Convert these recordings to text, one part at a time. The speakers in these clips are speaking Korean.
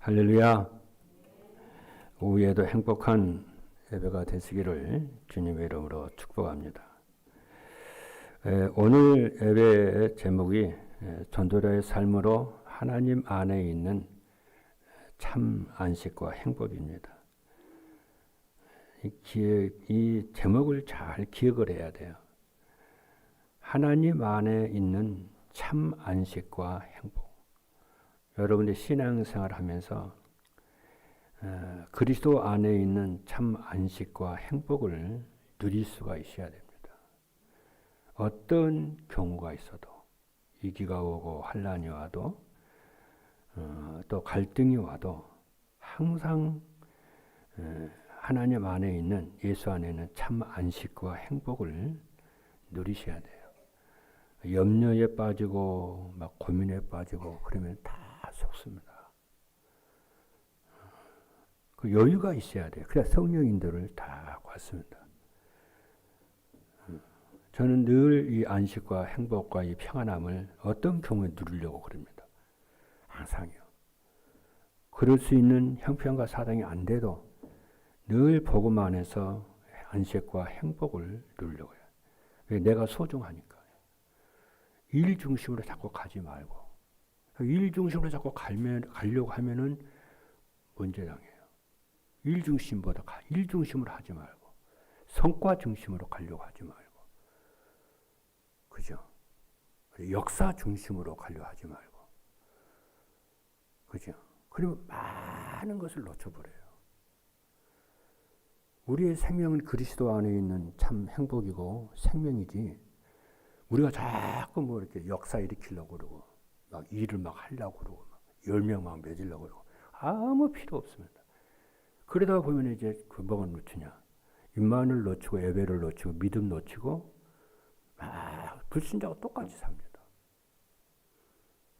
할렐루야. 오후에도 행복한 예배가 되시기를 주님의 이름으로 축복합니다. 오늘 예배의 제목이 전도자의 삶으로 하나님 안에 있는 참 안식과 행복입니다. 이 제목을 잘 기억을 해야 돼요. 하나님 안에 있는 참 안식과 행복. 여러분들 신앙생활 하면서 그리스도 안에 있는 참 안식과 행복을 누릴 수가 있어야 됩니다. 어떤 경우가 있어도 위기가 오고 환난이 와도 또 갈등이 와도 항상 하나님 안에 있는 예수 안에 있는 참 안식과 행복을 누리셔야 돼요. 염려에 빠지고 막 고민에 빠지고 그러면 다 속습니다. 그 여유가 있어야 돼요. 그래야 성령인들을 다 갖습니다. 저는 늘 이 안식과 행복과 이 평안함을 어떤 경우에 누리려고 그럽니다. 항상요. 그럴 수 있는 형편과 사정이 안 돼도 늘 복음 안에서 안식과 행복을 누리려고 해요. 왜? 내가 소중하니까. 일 중심으로 자꾸 가지 말고 일 중심으로 자꾸 가려고 하면은 문제당해요. 일 중심보다 일 중심으로 하지 말고 성과 중심으로 가려고 하지 말고, 그죠? 역사 중심으로 가려고 하지 말고, 그죠? 그러면 많은 것을 놓쳐버려요. 우리의 생명은 그리스도 안에 있는 참 행복이고 생명이지. 우리가 자꾸 뭐 이렇게 역사 일으키려고 그러고 막 일을 막 하려고 그러고 10명 막 맺으려고 그러고 아무 필요 없습니다. 그러다 보면 이제 그 뭐가 놓치냐? 임만을 놓치고 예배를 놓치고 믿음 놓치고 막 불신자가 똑같이 삽니다.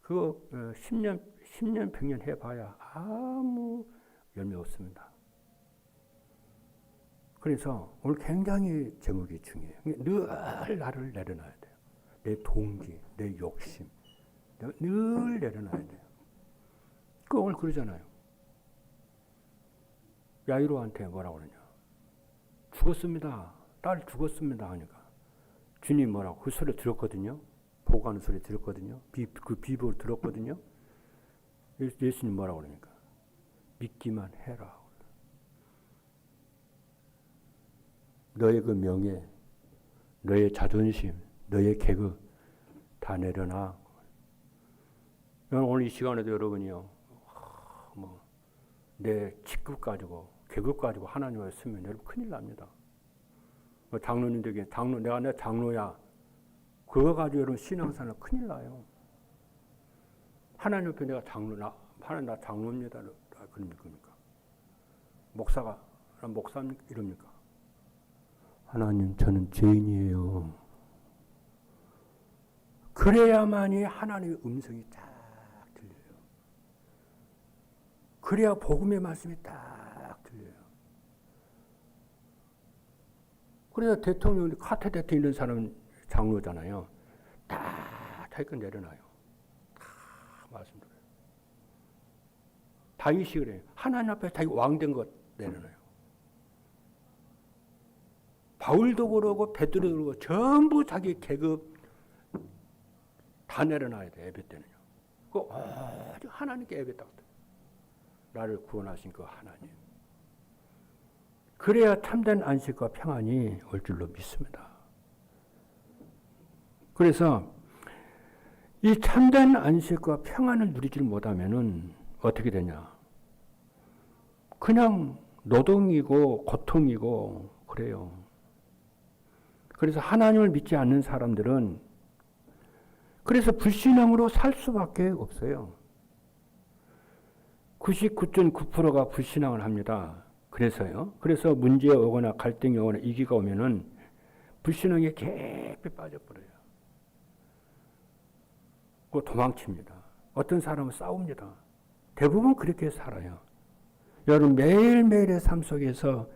그거 10년 100년 해봐야 아무 열매 없습니다. 그래서 오늘 굉장히 제목이 중요해요. 늘 나를 내려놔야 돼요. 내 동기, 내 욕심 늘 내려놔야 돼요. 그 오늘 그러잖아요. 야이로한테 뭐라고 그러냐? 죽었습니다. 딸 죽었습니다 하니까 주님 뭐라고 그 소리 들었거든요. 보고하는 소리 들었거든요. 그 비보를 들었거든요. 예수님 뭐라고 그러니까 믿기만 해라. 너의 그 명예, 너의 자존심, 너의 계급 다 내려놔. 오늘 이 시간에도 여러분이요, 내 직급 가지고, 계급 가지고 하나님을 쓰면 여러분 큰일 납니다. 장로님 되게, 내가 내 장로야. 그거 가지고 여러분 신앙생활 큰일 나요. 하나님 옆에 내가 하나님 나 장로입니다. 그럽니까? 목사가, 난 목사입니까? 이럽니까? 하나님, 저는 죄인이에요. 그래야만이 하나님의 음성이 딱 들려요. 그래야 복음의 말씀이 딱 들려요. 그래서 대통령, 카테 대통령 이런 사람은 장로잖아요. 다 자기가 내려놔요. 다 말씀드려요. 다윗이 그래요. 하나님 앞에 자기 왕된 것 내려놔요. 바울도 그러고 베드로도 그러고 전부 자기 계급 다 내려놔야 돼. 예배 때는요. 그 하나님께 예배 딱 나를 구원하신 그 하나님. 그래야 참된 안식과 평안이 올 줄로 믿습니다. 그래서 이 참된 안식과 평안을 누리지 못하면은 어떻게 되냐? 그냥 노동이고 고통이고 그래요. 그래서 하나님을 믿지 않는 사람들은 그래서 불신앙으로 살 수밖에 없어요. 99.9%가 불신앙을 합니다. 그래서요. 그래서 문제 오거나 갈등이 오거나 위기가 오면은 불신앙에 깊이 빠져버려요. 그 도망칩니다. 어떤 사람은 싸웁니다. 대부분 그렇게 살아요. 여러분 매일매일의 삶 속에서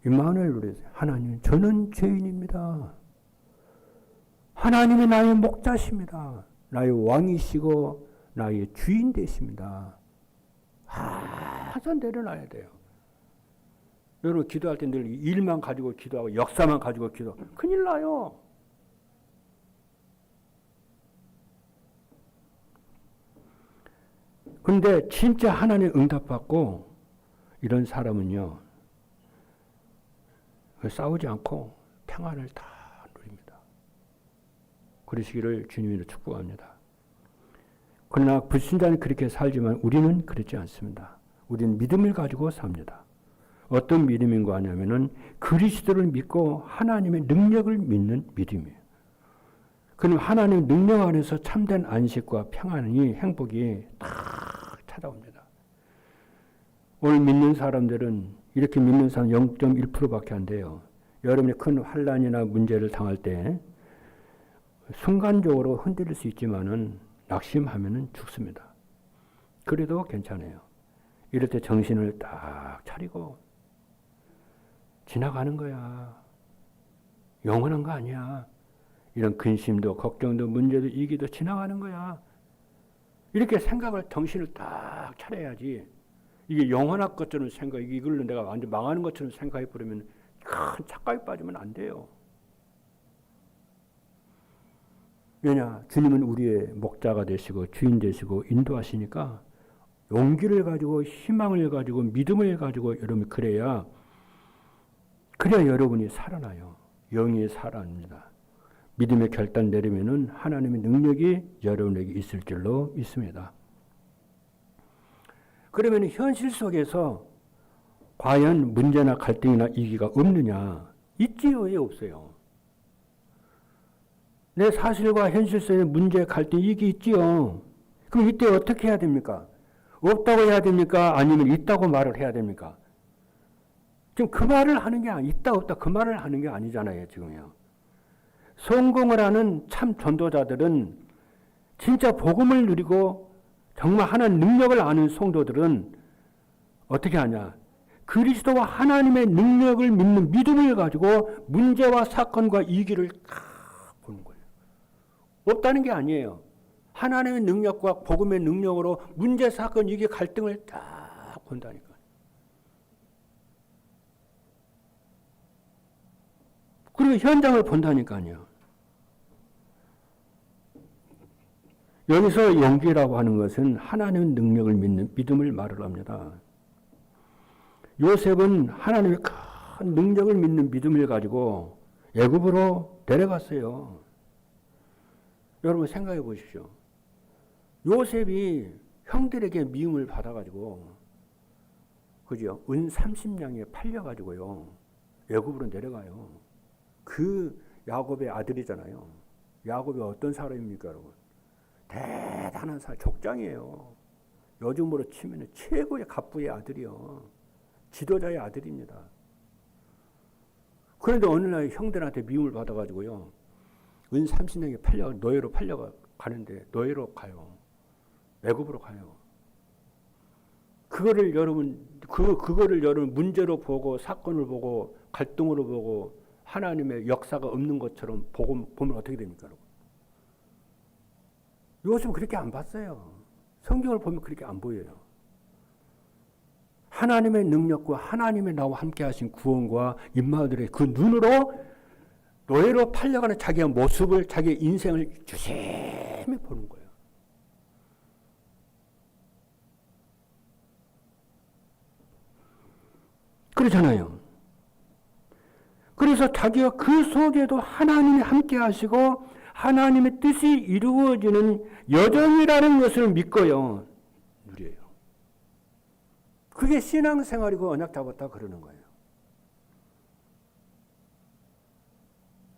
임마누엘 노래하세요. 하나님, 저는 죄인입니다. 하나님이 나의 목자십니다. 나의 왕이시고 나의 주인 되십니다. 항상 내려놔야 돼요. 여러분 기도할 때 늘 일만 가지고 기도하고 역사만 가지고 기도 큰일 나요. 근데 진짜 하나님 응답받고 이런 사람은요, 싸우지 않고 평안을 다 누립니다. 그러시기를 주님으로 축복합니다. 그러나 불신자는 그렇게 살지만 우리는 그렇지 않습니다. 우리는 믿음을 가지고 삽니다. 어떤 믿음인가 하냐면은 그리스도를 믿고 하나님의 능력을 믿는 믿음이에요. 그럼 하나님의 능력 안에서 참된 안식과 평안이 행복이 딱 찾아옵니다. 오늘 믿는 사람들은 이렇게 믿는 사람 0.1%밖에 안 돼요. 여러분이 큰 환난이나 문제를 당할 때 순간적으로 흔들릴 수 있지만은 낙심하면은 죽습니다. 그래도 괜찮아요. 이럴 때 정신을 딱 차리고 지나가는 거야. 영원한 거 아니야. 이런 근심도 걱정도 문제도 이기도 지나가는 거야. 이렇게 생각을 정신을 딱 차려야지. 이게 영원한 것처럼 이걸로 내가 완전 망하는 것처럼 생각해 버리면 큰 착각에 빠지면 안 돼요. 왜냐? 주님은 우리의 목자가 되시고 주인 되시고 인도하시니까 용기를 가지고 희망을 가지고 믿음을 가지고 여러분이 그래야 여러분이 살아나요. 영이 살아납니다. 믿음의 결단 내리면은 하나님의 능력이 여러분에게 있을 줄로 믿습니다. 그러면 현실 속에서 과연 문제나 갈등이나 위기가 없느냐? 있지요, 왜 없어요? 내 사실과 현실 속에 문제, 갈등, 위기 있지요. 그럼 이때 어떻게 해야 됩니까? 없다고 해야 됩니까? 아니면 있다고 말을 해야 됩니까? 지금 그 말을 하는 게 있다 없다 그 말을 하는 게 아니잖아요, 지금요. 성공을 하는 참 전도자들은 진짜 복음을 누리고 정말 하나님 능력을 아는 성도들은 어떻게 하냐? 그리스도와 하나님의 능력을 믿는 믿음을 가지고 문제와 사건과 위기를 보는 거예요. 없다는 게 아니에요. 하나님의 능력과 복음의 능력으로 문제, 사건, 위기, 갈등을 딱 본다니까. 그리고 현장을 본다니까요. 여기서 용기라고 하는 것은 하나님의 능력을 믿는 믿음을 말을 합니다. 요셉은 하나님의 큰 능력을 믿는 믿음을 가지고 애굽으로 데려갔어요. 여러분 생각해 보십시오. 요셉이 형들에게 미움을 받아가지고, 그죠? 은 30냥에 팔려가지고요. 애굽으로 내려가요. 그 야곱의 아들이잖아요. 야곱이 어떤 사람입니까, 여러분? 대단한 사람, 족장이에요. 요즘으로 치면 최고의 갑부의 아들이요. 지도자의 아들입니다. 그런데 어느 날 형들한테 미움을 받아가지고요. 은 30냥에 노예로 팔려가는데 노예로 가요. 애굽으로 가요. 그거를 여러분 문제로 보고 사건을 보고 갈등으로 보고 하나님의 역사가 없는 것처럼 보면 어떻게 됩니까, 여러분? 요셉은 그렇게 안 봤어요. 성경을 보면 그렇게 안 보여요. 하나님의 능력과 하나님의 나와 함께 하신 구원과 임마들의 그 눈으로 노예로 팔려가는 자기의 모습을, 자기의 인생을 주심히 보는 거예요. 그렇잖아요. 그래서 자기가 그 속에도 하나님이 함께 하시고 하나님의 뜻이 이루어지는 여정이라는 것을 믿고요. 누려요. 그게 신앙생활이고 언약 잡았다 그러는 거예요.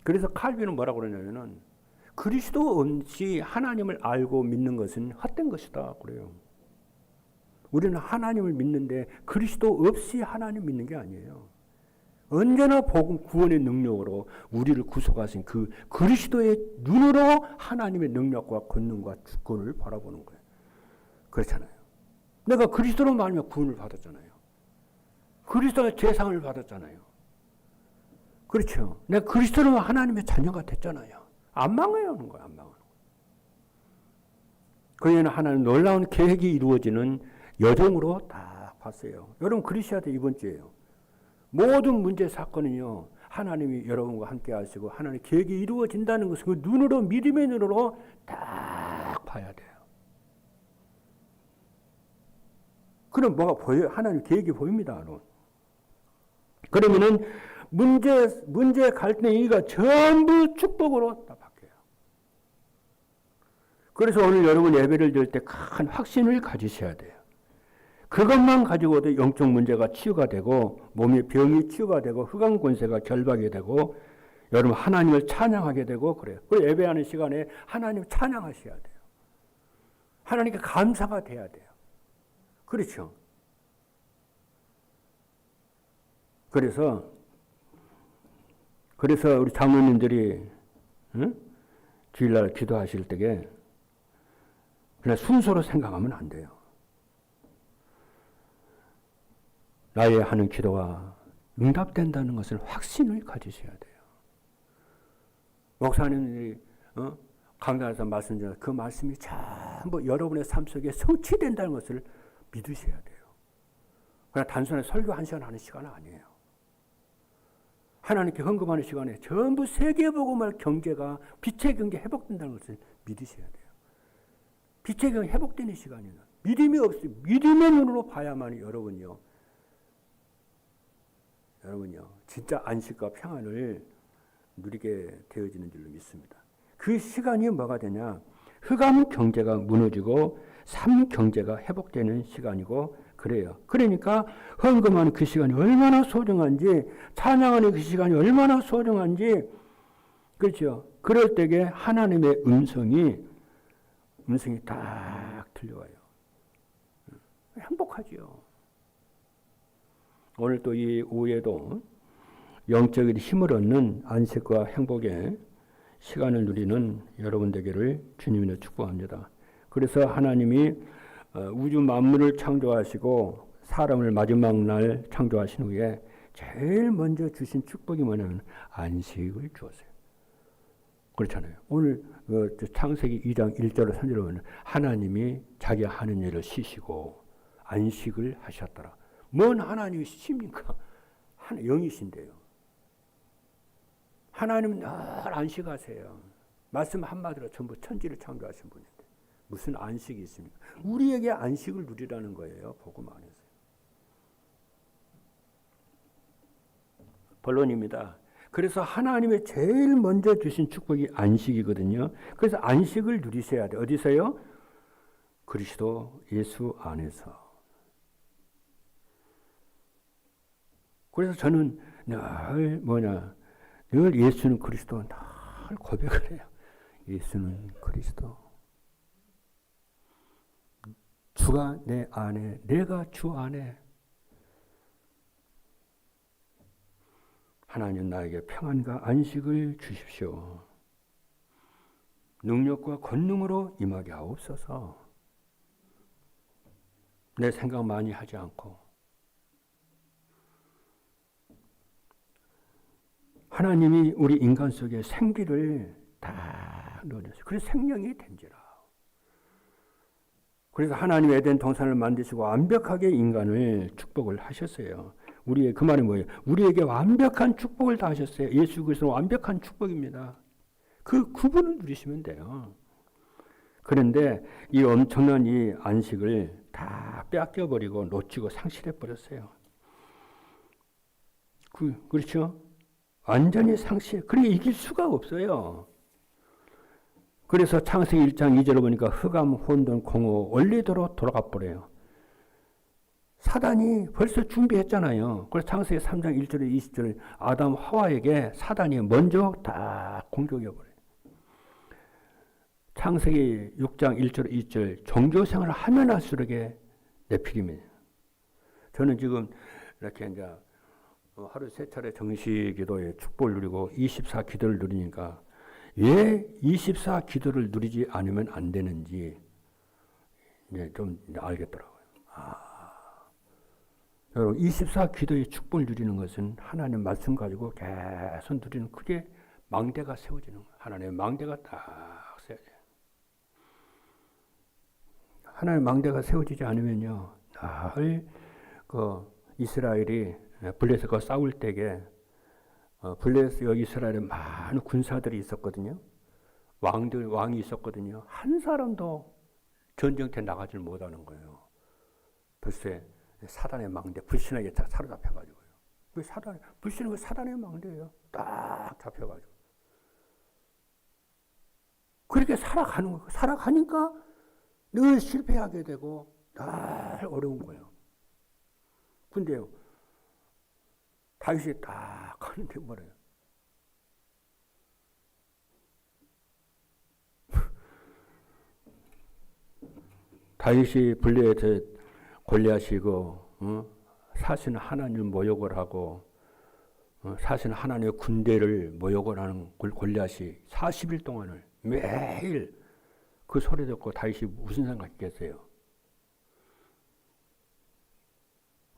그래서 칼빈은 뭐라고 그러냐면은 그리스도 없이 하나님을 알고 믿는 것은 헛된 것이다 그래요. 우리는 하나님을 믿는데 그리스도 없이 하나님 믿는 게 아니에요. 언제나 복음 구원의 능력으로 우리를 구속하신 그 그리스도의 눈으로 하나님의 능력과 권능과 주권을 바라보는 거예요. 그렇잖아요. 내가 그리스도로 말하면 구원을 받았잖아요. 그리스도가 죄상을 받았잖아요. 그렇죠. 내가 그리스도로 하나님의 자녀가 됐잖아요. 안 망해요, 하는 거예요. 안 망하는 거예요. 그에는 하나님 놀라운 계획이 이루어지는 여정으로 딱 봤어요. 여러분 그러셔야 돼. 이번 주에요. 모든 문제 사건은요. 하나님이 여러분과 함께 하시고 하나님의 계획이 이루어진다는 것을 그 눈으로 믿음의 눈으로 딱 봐야 돼요. 그럼 뭐가 보여요? 하나님 계획이 보입니다. 여러분. 그러면은 문제 갈등이가 전부 축복으로 다 바뀌어요. 그래서 오늘 여러분 예배를 드릴 때 큰 확신을 가지셔야 돼요. 그것만 가지고도 영적 문제가 치유가 되고 몸의 병이 치유가 되고 흑암 권세가 결박이 되고 여러분 하나님을 찬양하게 되고 그래요. 그 예배하는 시간에 하나님 찬양하셔야 돼요. 하나님께 감사가 돼야 돼요. 그렇죠. 그래서 우리 장로님들이 주일날 기도하실 때에 그냥 순서로 생각하면 안 돼요. 나의 하는 기도가 응답된다는 것을 확신을 가지셔야 돼요. 목사님들이 강단에서 말씀 전해 그 말씀이 전부 여러분의 삶 속에 성취된다는 것을 믿으셔야 돼요. 그냥 단순히 설교 한 시간 하는 시간은 아니에요. 하나님께 헌금하는 시간에 전부 세계복음할 경제가 빛의 경제 회복된다는 것을 믿으셔야 돼요. 빛의 경제 회복되는 시간이는 믿음이 없어요. 믿음의 눈으로 봐야만 여러분요 진짜 안식과 평안을 누리게 되어지는 줄로 믿습니다. 그 시간이 뭐가 되냐? 흑암 경제가 무너지고 삶 경제가 회복되는 시간이고 그래요. 그러니까 헌금하는 그 시간이 얼마나 소중한지, 찬양하는 그 시간이 얼마나 소중한지, 그렇죠. 그럴 때에 하나님의 음성이 딱 들려와요. 행복하지요. 오늘 또 이 오후에도 영적인 힘을 얻는 안식과 행복의 시간을 누리는 여러분 되기를 주님으로 축복합니다. 그래서 하나님이 우주 만물을 창조하시고 사람을 마지막 날 창조하신 후에 제일 먼저 주신 축복이 뭐냐면 안식을 주었어요. 그렇잖아요. 오늘 창세기 2장 1절을 선지로 보면 하나님이 자기 하는 일을 쉬시고 안식을 하셨더라. 뭔 하나님이 쉽니까? 영이신데요. 하나님은 늘 안식하세요. 말씀 한마디로 전부 천지를 창조하신 분인데 무슨 안식이 있습니까? 우리에게 안식을 누리라는 거예요. 복음 안에서. 본론입니다. 그래서 하나님의 제일 먼저 주신 축복이 안식이거든요. 그래서 안식을 누리셔야 돼요. 어디서요? 그리스도 예수 안에서. 그래서 저는 늘 예수는 그리스도 늘 고백을 해요. 예수는 그리스도. 주가 내 안에, 내가 주 안에. 하나님 나에게 평안과 안식을 주십시오. 능력과 권능으로 임하게 하옵소서. 내 생각 많이 하지 않고 하나님이 우리 인간 속에 생기를 다 넣어주세요. 그래서 생명이 된지라. 그래서 하나님 에덴 동산을 만드시고 완벽하게 인간을 축복을 하셨어요. 우리의 그 말이 뭐예요? 우리에게 완벽한 축복을 다 하셨어요. 예수 그리스도는 완벽한 축복입니다. 그 구분을 누리시면 돼요. 그런데 이 엄청난 이 안식을 다 뺏겨버리고 놓치고 상실해 버렸어요. 그렇죠? 완전히 상실. 그게 이길 수가 없어요. 그래서 창세기 1장 2절을 보니까 흑암, 혼돈, 공허, 원리대로 돌아가 버려요. 사단이 벌써 준비했잖아요. 그래서 창세기 3장 1절에 20절 아담 하와에게 사단이 먼저 다 공격해버려요. 창세기 6장 1절 2절 종교생활을 하면 할수록에 네피림이에요. 저는 지금 이렇게 이제 하루 3차례 정시기도에 축복을 누리고 24 기도를 누리니까 왜 24 기도를 누리지 않으면 안 되는지 이제 좀 알겠더라고요. 여러분 24 기도의 축복을 누리는 것은 하나님 말씀 가지고 계속 누리는 그게 망대가 세워지는 거예요. 하나님의 망대가 딱 세워져요. 하나님의 망대가 세워지지 않으면요 늘 그 이스라엘이 블레셋과 싸울 때에 블레셋 이스라엘에 많은 군사들이 있었거든요. 왕이 있었거든요. 한 사람도 전쟁터에 나가질 못하는 거예요. 글쎄 사단의 망대 불신에게 사로잡혀가지고요. 불신은 사단의 망대예요. 딱 잡혀가지고 그렇게 살아가는 거예요. 살아가니까 늘 실패하게 되고 늘 어려운 거예요. 근데요, 다윗이 딱 하는데 뭐래요? 다윗이 블레셋 골리앗이고 사실은 하나님을 모욕을 하고 사실은 하나님의 군대를 모욕을 하는 골리앗이 40일 동안을 매일 그 소리 듣고 다윗이 무슨 생각했겠어요?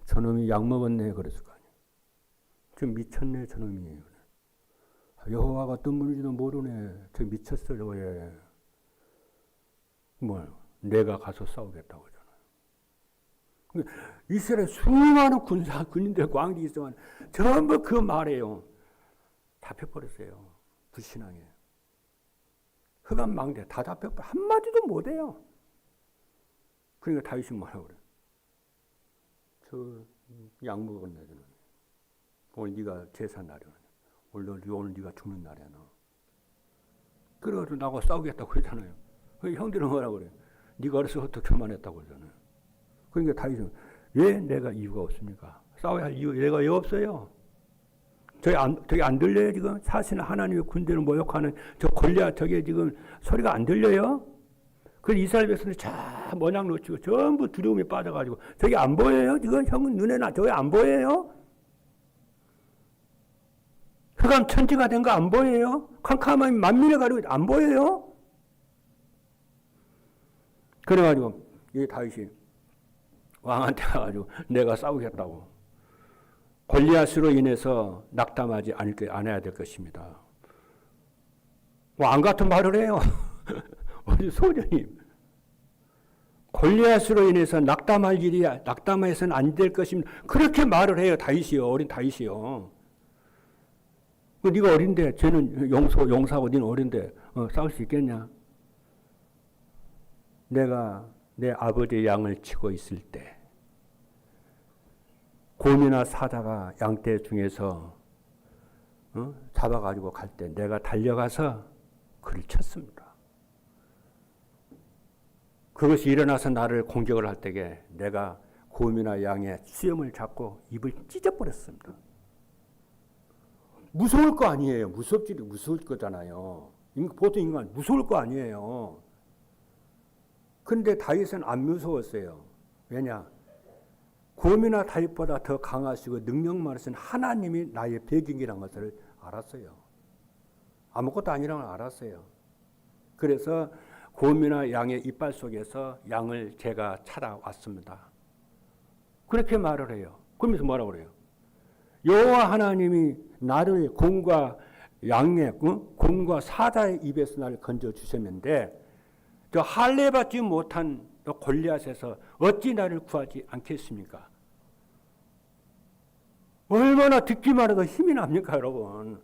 저놈이 약 먹었네 그랬을 거 아니에요. 좀 미쳤네 저놈이. 여호와가 어떤 분인지도 모르네. 저 미쳤어 저거에. 내가 가서 싸우겠다고 하잖아요. 이스라엘 수많은 군인들 왕이 있지만 전부 그 말이에요. 잡혀버렸어요. 불신앙에. 흑암 망대 다 잡혀버려. 한마디도 못해요. 그러니까 다윗이 뭐라고 그래? 약 먹었네 저는. 오늘 네가 제사 날이야. 오늘 네가 죽는 날이야 너. 그래가지고 나하고 싸우겠다고 그러잖아요. 형들은 뭐라고 그래? 네가 어려서 어떻게 교만했다고 그러잖아요. 그러니까 다윗은 왜 내가 이유가 없습니까? 싸워야 할 이유 내가 왜 없어요? 저기 안 들려요 지금? 사실은 하나님의 군대를 모욕하는 저 골리앗 저게 지금 소리가 안 들려요? 그 이스라엘 백성들이 참 모양 놓치고 전부 두려움에 빠져가지고 저게 안 보여요? 지금 형은 눈에 저게 안 보여요? 흑암 천지가 된 거 안 보여요? 캄캄한 만민의 가리고 안 보여요? 그래가지고 이 다윗이 왕한테 가가지고 내가 싸우겠다고 골리앗으로 인해서 낙담하지 않아야 될 것입니다. 왕 같은 말을 해요. 우리 소장님 골리앗으로 인해서 낙담해서는 안 될 것입니다. 그렇게 말을 해요. 다윗이요. 어린 다윗이요. 네가 어린데 쟤는 용사고 너는 어린데 싸울 수 있겠냐? 내가 내 아버지의 양을 치고 있을 때 곰이나 사자가 양떼 중에서 잡아가지고 갈 때 내가 달려가서 그를 쳤습니다. 그것이 일어나서 나를 공격을 할 때에 내가 곰이나 양의 수염을 잡고 입을 찢어버렸습니다. 무서울 거 아니에요. 무서울 거잖아요. 보통 인간 무서울 거 아니에요. 그런데 다윗은 안 무서웠어요. 왜냐? 곰이나 다윗보다 더 강하시고 능력 많으신 하나님이 나의 배경이라는 것을 알았어요. 아무것도 아니라는 걸 알았어요. 그래서 곰이나 양의 이빨 속에서 양을 제가 찾아왔습니다. 그렇게 말을 해요. 그러면서 뭐라고 그래요? 여호와 하나님이 나를 곰과 사자의 입에서 나를 건져 주셨는데 저 할례받지 못한 골리앗에서 어찌 나를 구하지 않겠습니까? 얼마나 듣기만 해도 힘이 납니까, 여러분?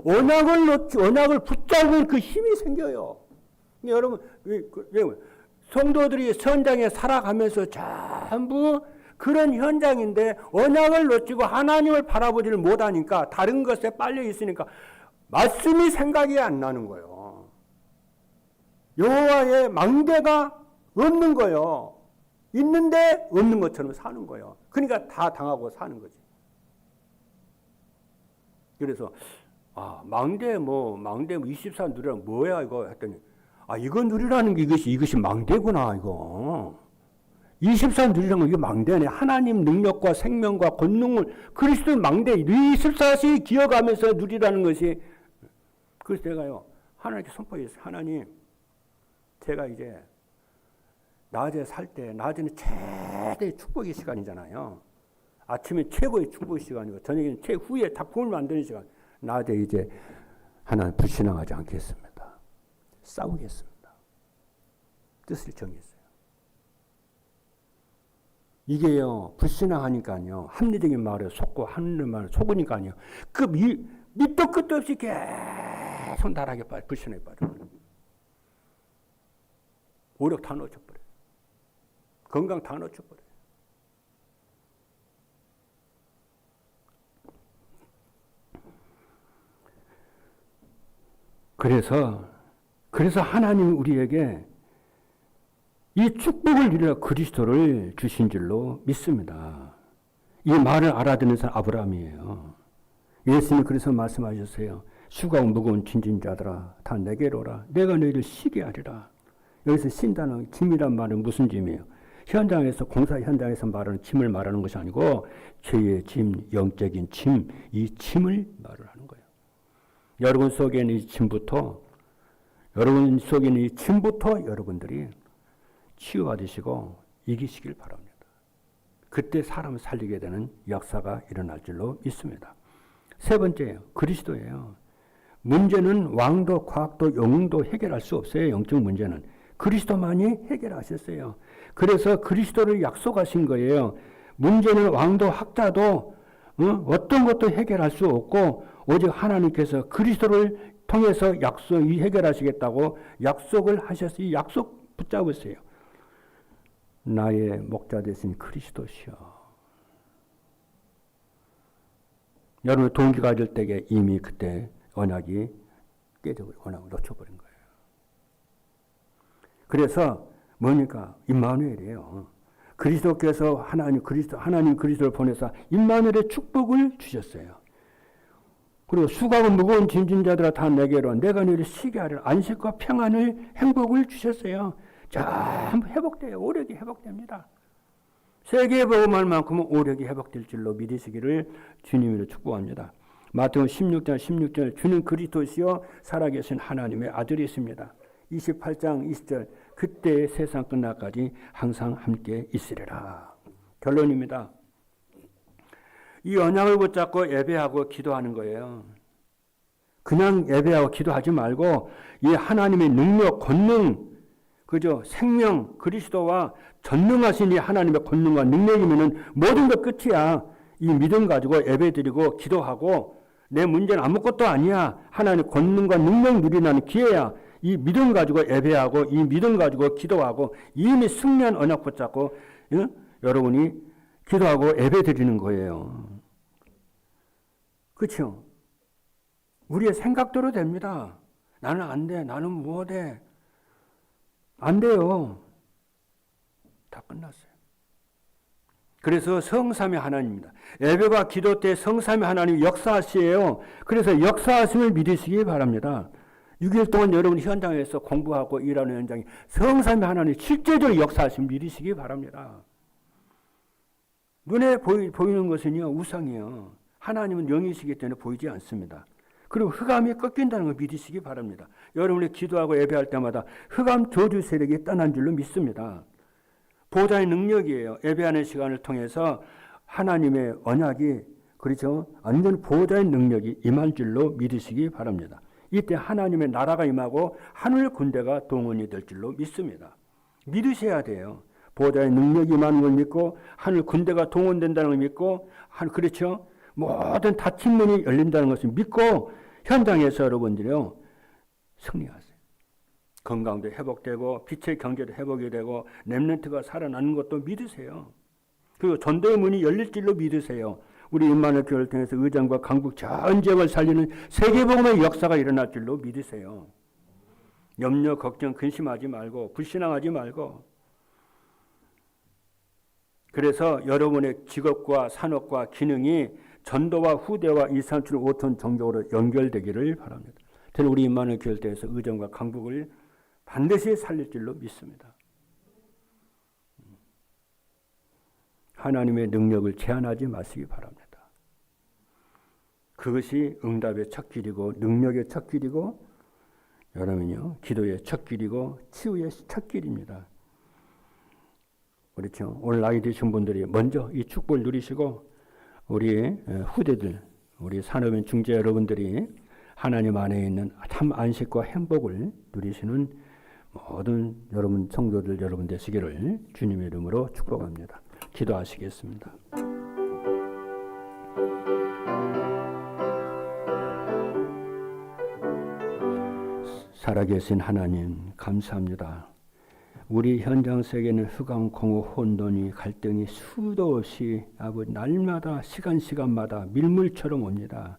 언약을 붙잡은 그 힘이 생겨요. 여러분, 성도들이 선장에 살아가면서 전부 그런 현장인데 언약을 놓치고 하나님을 바라보지를 못하니까 다른 것에 빨려 있으니까 말씀이 생각이 안 나는 거예요. 여호와의 망대가 없는 거예요. 있는데 없는 것처럼 사는 거예요. 그러니까 다 당하고 사는 거지. 그래서 망대 24 누리라는 뭐야 이거 했더니 이거 누리라는 게 이것이 망대구나 이거. 24 누리라는 건 이게 망대네. 하나님 능력과 생명과 권능을 그리스도의 망대 24시 기어가면서 누리라는 것이. 그래서 내가요 하나님께 선포했어요. 하나님 제가 이제 낮에 살 때 낮에는 최대의 축복의 시간이잖아요. 아침에 최고의 축복의 시간이고 저녁에는 최후의 작품을 만드는 시간. 낮에 이제 하나님 불신앙하지 않겠습니다. 싸우겠습니다. 뜻을 정했어요. 이게요, 불신앙하니까요, 합리적인 말에 속고 하는 말에 속으니까요, 그 밑도 끝도 없이 계속 나락에 빠져, 불신에 빠져. 오력 다 놓쳐버려요. 건강 다 놓쳐버려요. 그래서 하나님 우리에게 이 축복을 누리라 그리스도를 주신 줄로 믿습니다. 이 말을 알아듣는 사람 아브라함이에요. 예수님이 그래서 말씀하셨어요. 수고하고 무거운 짐진 자들아 다 내게로 오라. 내가 너희를 쉬게 하리라. 여기서 쉰다는 짐이란 말은 무슨 짐이에요? 현장에서 공사 현장에서 말하는 짐을 말하는 것이 아니고 죄의 짐, 영적인 짐, 이 짐을 말을 하는 거예요. 여러분 속에 있는 이 짐부터 여러분들이 치유받으시고 이기시길 바랍니다. 그때 사람을 살리게 되는 역사가 일어날 줄로 믿습니다. 세 번째예요. 그리스도예요. 문제는 왕도, 과학도, 영웅도 해결할 수 없어요. 영적 문제는. 그리스도만이 해결하셨어요. 그래서 그리스도를 약속하신 거예요. 문제는 왕도, 학자도 어떤 것도 해결할 수 없고 오직 하나님께서 그리스도를 통해서 해결하시겠다고 약속을 하셨어요. 이 약속 붙잡으세요. 나의 목자 되신 그리스도시여. 여러분 동기가 가질 때에 이미 그때 언약이 깨져버린 언약을 놓쳐버린 거예요. 그래서 뭐니까 임마누엘이에요. 그리스도께서 하나님 그리스도를 보내사 임마누엘의 축복을 주셨어요. 그리고 수고하고 무거운 짐진 자들아 다 내게로 내가 너희를 쉬게 하리라. 안식과 평안을 행복을 주셨어요. 자, 한번 회복돼요. 오력이 회복됩니다. 세계복음할 만큼은 오력이 회복될 줄로 믿으시기를 주님으로 축복합니다. 마태복음 16장 16절 주는 그리스도시요 살아계신 하나님의 아들이십니다. 28장 20절 그때 세상 끝날까지 항상 함께 있으리라. 결론입니다. 이 언약을 붙잡고 예배하고 기도하는 거예요. 그냥 예배하고 기도하지 말고 이 하나님의 능력, 권능, 그죠? 생명, 그리스도와 전능하신 이 하나님의 권능과 능력이면은 모든 것 끝이야. 이 믿음 가지고 예배드리고 기도하고 내 문제는 아무것도 아니야. 하나님의 권능과 능력 누리는 기회야. 이 믿음 가지고 예배하고 이 믿음 가지고 기도하고 이미 승리한 언약 붙잡고 여러분이 기도하고 예배드리는 거예요. 그렇죠? 우리의 생각대로 됩니다. 나는 안 돼. 나는 못해. 안 돼요. 다 끝났어요. 그래서 성삼위 하나님입니다. 예배와 기도 때 성삼위 하나님 역사하시에요. 그래서 역사하심을 믿으시기 바랍니다. 6일 동안 여러분 현장에서 공부하고 일하는 현장에 성삼위 하나님 실제적으로 역사하심을 믿으시기 바랍니다. 눈에 보이는 것은요 우상이에요. 하나님은 영이시기 때문에 보이지 않습니다. 그리고 흑암이 꺾인다는 걸 믿으시기 바랍니다. 여러분이 기도하고 예배할 때마다 흑암 저주 세력이 떠난 줄로 믿습니다. 보좌의 능력이에요. 예배하는 시간을 통해서 하나님의 언약이 그렇죠. 완전 보좌의 능력이 임할 줄로 믿으시기 바랍니다. 이때 하나님의 나라가 임하고 하늘 군대가 동원이 될 줄로 믿습니다. 믿으셔야 돼요. 보좌의 능력이 임하는 걸 믿고 하늘 군대가 동원된다는 걸 믿고 그렇죠. 모든 닫힌 문이 열린다는 것을 믿고 현장에서 여러분들이요 승리하세요. 건강도 회복되고 빛의 경제도 회복이 되고 렘넌트가 살아나는 것도 믿으세요. 그리고 전도의 문이 열릴 줄로 믿으세요. 우리 임마누엘 교회를 통해서 의정과 강북 전 지역을 살리는 세계복음의 역사가 일어날 줄로 믿으세요. 염려, 걱정, 근심하지 말고 불신앙하지 말고 그래서 여러분의 직업과 산업과 기능이 전도와 후대와 237, 5톤 종족으로 연결되기를 바랍니다. 저는 우리 임마누엘 교회를 통해서 의정과 강북을 반드시 살릴 줄로 믿습니다. 하나님의 능력을 제한하지 마시기 바랍니다. 그것이 응답의 첫 길이고 능력의 첫 길이고 여러분요 기도의 첫 길이고 치유의 첫 길입니다. 그렇죠. 오늘 나이 드신 분들이 먼저 이 축복을 누리시고 우리 후대들, 우리 산업인 중재 여러분들이 하나님 안에 있는 참 안식과 행복을 누리시는 모든 여러분 성도들 여러분 되시기를 주님의 이름으로 축복합니다. 기도하시겠습니다. 살아계신 하나님 감사합니다. 우리 현장 속에는 흑암, 공허, 혼돈이, 갈등이 수도 없이 아버지 날마다 시간마다 밀물처럼 옵니다.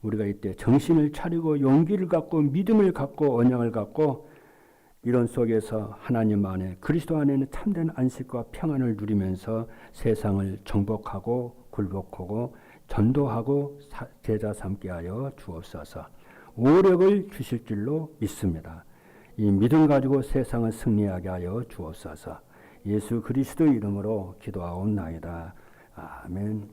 우리가 이때 정신을 차리고 용기를 갖고 믿음을 갖고 언약을 갖고 이런 속에서 하나님 안에 그리스도 안에는 참된 안식과 평안을 누리면서 세상을 정복하고 굴복하고 전도하고 제자 삼게 하여 주옵소서. 오력을 주실 줄로 믿습니다. 이 믿음 가지고 세상을 승리하게 하여 주옵소서. 예수 그리스도 이름으로 기도하옵나이다. 아멘.